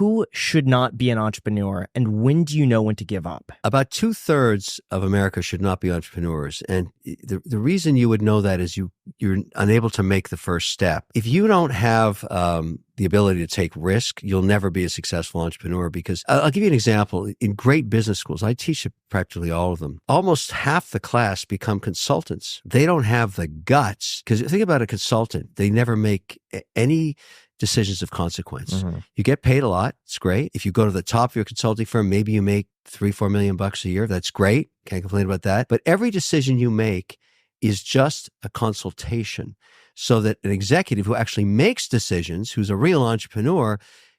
who should not be an entrepreneur, and when do you know when to give up? About 2/3 of America should not be entrepreneurs. And the reason you would know that is you're unable to make the first step. If you don't have the ability to take risk, you'll never be a successful entrepreneur. Because I'll give you an example. In great business schools, I teach at practically all of them. Almost half the class become consultants. They don't have the guts. Because think about a consultant. They never make any decisions of consequence. Mm-hmm. You get paid a lot. It's great. If you go to the top of your consulting firm, maybe you make $3-4 million a year. That's great. Can't complain about that. But every decision you make is just a consultation, so that an executive who actually makes decisions, who's a real entrepreneur,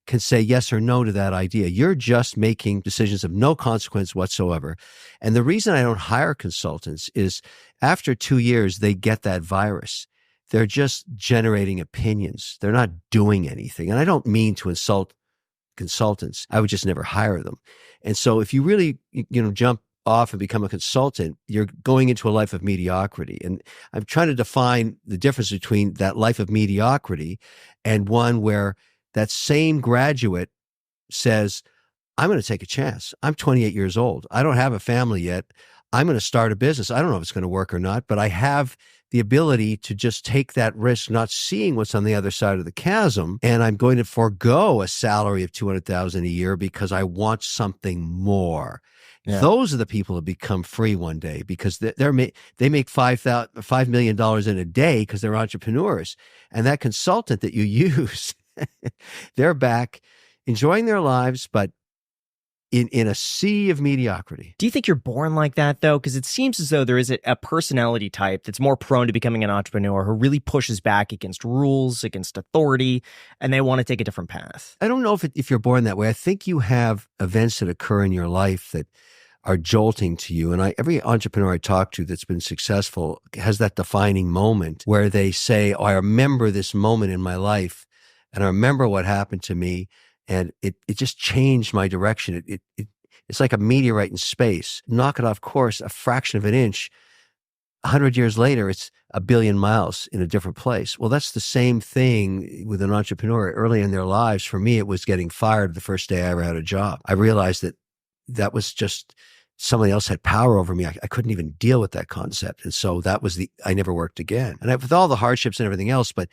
can say yes or no to that idea. You're just making decisions of no consequence whatsoever. And the reason I don't hire consultants is after 2 years, they get that virus. They're just generating opinions. They're not doing anything. And I don't mean to insult consultants. I would just never hire them. And so if you really, jump off and become a consultant, you're going into a life of mediocrity. And I'm trying to define the difference between that life of mediocrity and one where that same graduate says, I'm going to take a chance. I'm 28 years old. I don't have a family yet. I'm going to start a business. I don't know if it's going to work or not, but I have the ability to just take that risk, not seeing what's on the other side of the chasm. And I'm going to forego a salary of $200,000 a year because I want something more. Yeah. Those are the people that become free one day because they make $5 million in a day because they're entrepreneurs. And that consultant that you use, they're back enjoying their lives, but in a sea of mediocrity. Do you think you're born like that, though? Because it seems as though there is a personality type that's more prone to becoming an entrepreneur who really pushes back against rules, against authority, and they want to take a different path. I don't know if you're born that way. I think you have events that occur in your life that are jolting to you. And every entrepreneur I talk to that's been successful has that defining moment where they say, I remember this moment in my life, and I remember what happened to me. And it just changed my direction. It's like a meteorite in space. Knock it off course a fraction of an inch. 100 years later, it's a billion miles in a different place. Well, that's the same thing with an entrepreneur. Early in their lives, for me, it was getting fired the first day I ever had a job. I realized that was just somebody else had power over me. I couldn't even deal with that concept. And so I never worked again. And with all the hardships and everything else, but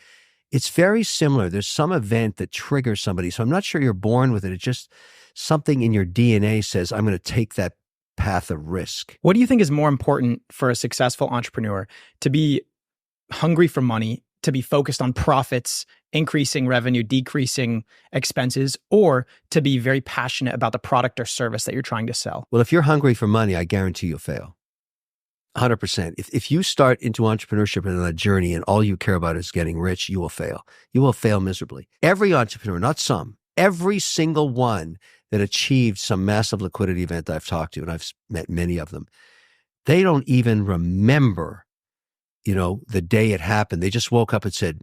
it's very similar. There's some event that triggers somebody. So I'm not sure you're born with it. It's just something in your DNA says, I'm going to take that path of risk. What do you think is more important for a successful entrepreneur? To be hungry for money, to be focused on profits, increasing revenue, decreasing expenses, or to be very passionate about the product or service that you're trying to sell? Well, if you're hungry for money, I guarantee you'll fail. 100%. If you start into entrepreneurship and on a journey and all you care about is getting rich, you will fail. You will fail miserably. Every entrepreneur, not some, every single one that achieved some massive liquidity event that I've talked to, and I've met many of them, they don't even remember, the day it happened. They just woke up and said,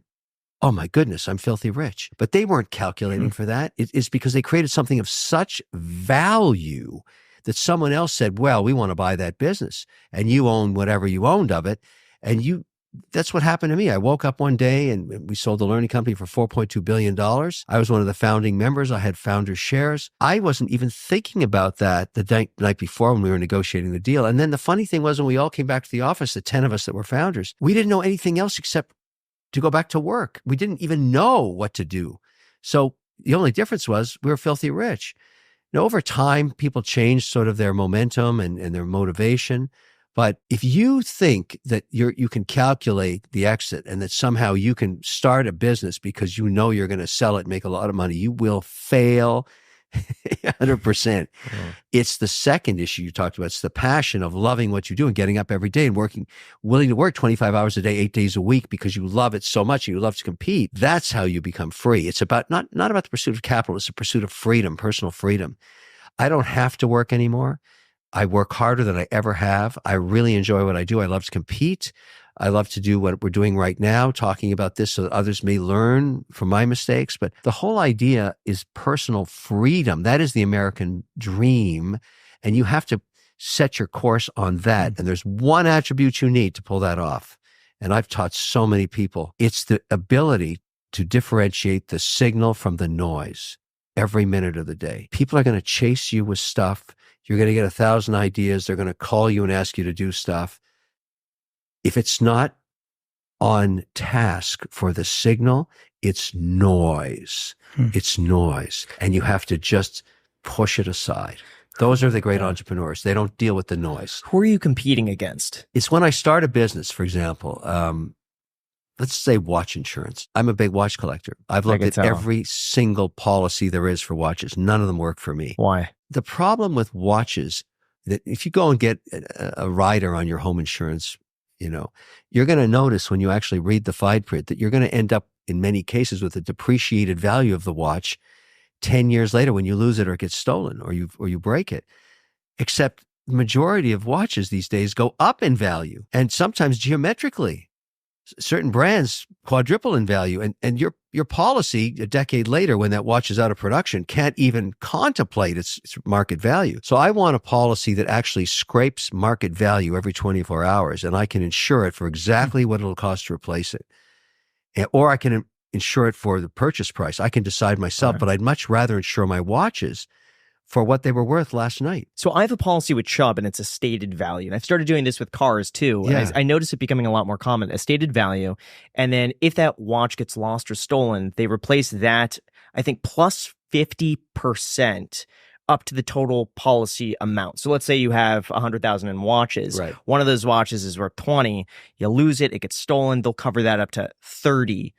oh my goodness, I'm filthy rich. But they weren't calculating for that. It's because they created something of such value that someone else said, well, we want to buy that business and you own whatever you owned of it. And that's what happened to me. I woke up one day and we sold the learning company for $4.2 billion. I was one of the founding members. I had founders shares. I wasn't even thinking about that the night before when we were negotiating the deal. And then the funny thing was when we all came back to the office, the 10 of us that were founders, we didn't know anything else except to go back to work. We didn't even know what to do. So the only difference was we were filthy rich. Over time, people change sort of their momentum and their motivation. But if you think that you can calculate the exit and that somehow you can start a business because you know you're going to sell it and make a lot of money, you will fail 100%. It's the second issue you talked about. It's the passion of loving what you do and getting up every day and willing to work 25 hours a day, 8 days a week because you love it so much and you love to compete. That's how you become free. It's about not about the pursuit of capital. It's the pursuit of freedom, personal freedom. I don't have to work anymore. I work harder than I ever have. I really enjoy what I do. I love to compete. I love to do what we're doing right now, talking about this so that others may learn from my mistakes. But the whole idea is personal freedom. That is the American dream. And you have to set your course on that. And there's one attribute you need to pull that off. And I've taught so many people. It's the ability to differentiate the signal from the noise. every minute of the day. People are going to chase you with stuff. You're going to get 1,000 ideas. They're going to call you and ask you to do stuff. If it's not on task for the signal, it's noise. It's noise. And you have to just push it aside. Those are the great entrepreneurs. They don't deal with the noise. Who are you competing against? It's when I start a business, for example, let's say watch insurance. I'm a big watch collector. I've looked at every single policy there is for watches. None of them work for me. Why? The problem with watches, that if you go and get a rider on your home insurance, you're going to notice when you actually read the fine print that you're going to end up in many cases with a depreciated value of the watch 10 years later when you lose it or it gets stolen or you break it. Except the majority of watches these days go up in value and sometimes geometrically. Certain brands quadruple in value, and your policy a decade later when that watch is out of production can't even contemplate its market value. So I want a policy that actually scrapes market value every 24 hours, and I can insure it for exactly what it'll cost to replace it. Or I can insure it for the purchase price. I can decide myself, but I'd much rather insure my watches for what they were worth last night. So I have a policy with Chubb, and it's a stated value. And I've started doing this with cars too. Yeah. And I notice it becoming a lot more common, a stated value. And then if that watch gets lost or stolen, they replace that, I think, plus 50% up to the total policy amount. So let's say you have 100,000 in watches. Right. One of those watches is worth 20. You lose it, it gets stolen. They'll cover that up to 30,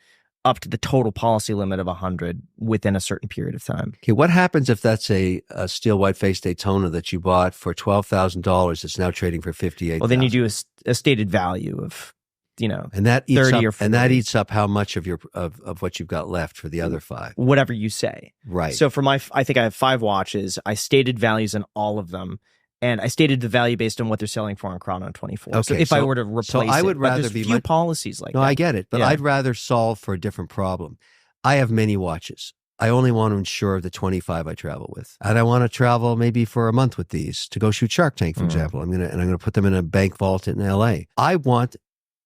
up to the total policy limit of 100 within a certain period of time. Okay, what happens if that's a steel white-faced Daytona that you bought for $12,000 that's now trading for $58,000? Well, then you do a stated value of, and that eats 30 up, or 40. and that eats up how much of your of what you've got left for the other 5. Whatever you say. Right. So for I think I have 5 watches. I stated values on all of them. And I stated the value based on what they're selling for on Chrono 24. Okay, so if I were to replace I would it, rather there's be few policies like No, that. I get it, but Yeah. I'd rather solve for a different problem. I have many watches. I only want to insure the 25 I travel with. And I want to travel maybe for a month with these to go shoot Shark Tank, for example. I'm going to put them in a bank vault in LA. I want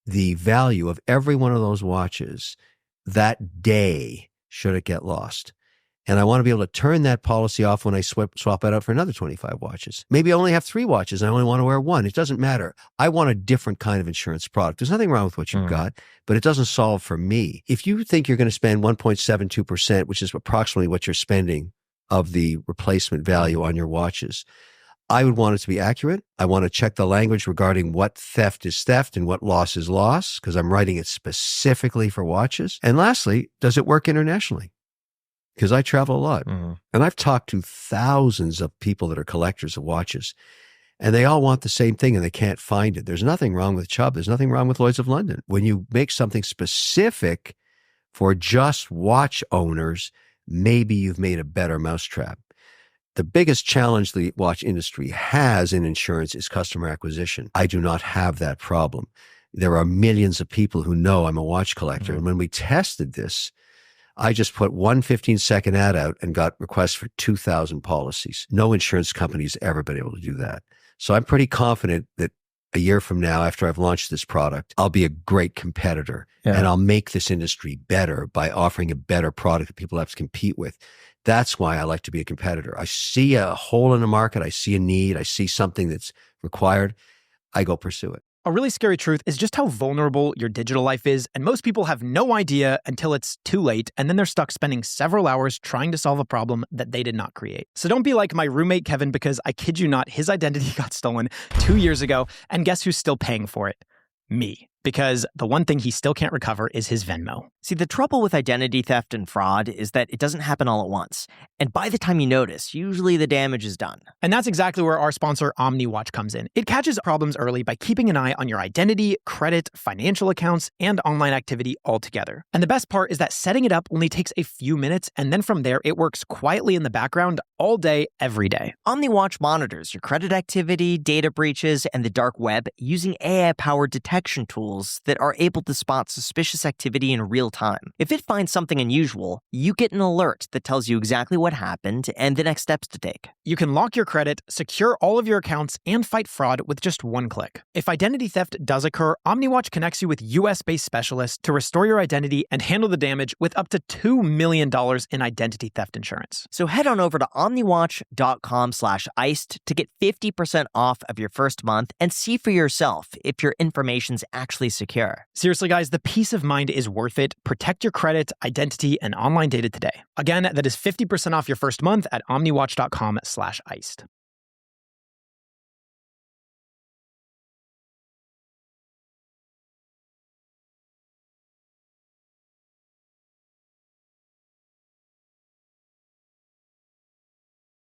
the value of every one of those watches that day should it get lost. And I want to be able to turn that policy off when I swap it out for another 25 watches. Maybe I only have 3 watches and I only want to wear 1. It doesn't matter. I want a different kind of insurance product. There's nothing wrong with what you've got, but it doesn't solve for me. If you think you're going to spend 1.72%, which is approximately what you're spending of the replacement value on your watches, I would want it to be accurate. I want to check the language regarding what theft is theft and what loss is loss, because I'm writing it specifically for watches. And lastly, does it work internationally? Because I travel a lot. And I've talked to thousands of people that are collectors of watches, and they all want the same thing and they can't find it. There's nothing wrong with Chubb. There's nothing wrong with Lloyd's of London. When you make something specific for just watch owners, maybe you've made a better mousetrap. The biggest challenge the watch industry has in insurance is customer acquisition. I do not have that problem. There are millions of people who know I'm a watch collector. And when we tested this, I just put one 15-second ad out and got requests for 2,000 policies. No insurance company's ever been able to do that. So I'm pretty confident that a year from now, after I've launched this product, I'll be a great competitor and I'll make this industry better by offering a better product that people have to compete with. That's why I like to be a competitor. I see a hole in the market. I see a need. I see something that's required. I go pursue it. A really scary truth is just how vulnerable your digital life is, and most people have no idea until it's too late, and then they're stuck spending several hours trying to solve a problem that they did not create. So don't be like my roommate Kevin, because I kid you not, his identity got stolen 2 years ago, and guess who's still paying for it? Me. Because the one thing he still can't recover is his Venmo. See, the trouble with identity theft and fraud is that it doesn't happen all at once. And by the time you notice, usually the damage is done. And that's exactly where our sponsor OmniWatch comes in. It catches problems early by keeping an eye on your identity, credit, financial accounts, and online activity altogether. And the best part is that setting it up only takes a few minutes, and then from there, it works quietly in the background all day, every day. OmniWatch monitors your credit activity, data breaches, and the dark web using AI-powered detection tools tools that are able to spot suspicious activity in real time. If it finds something unusual, you get an alert that tells you exactly what happened and the next steps to take. You can lock your credit, secure all of your accounts, and fight fraud with just one click. If identity theft does occur, OmniWatch connects you with US-based specialists to restore your identity and handle the damage with up to $2 million in identity theft insurance. So head on over to omniwatch.com/iced to get 50% off of your first month and see for yourself if your information's actually secure. Seriously, guys, the peace of mind is worth it. Protect your credit, identity, and online data today. Again, that is 50% off your first month at omniwatch.com/iced.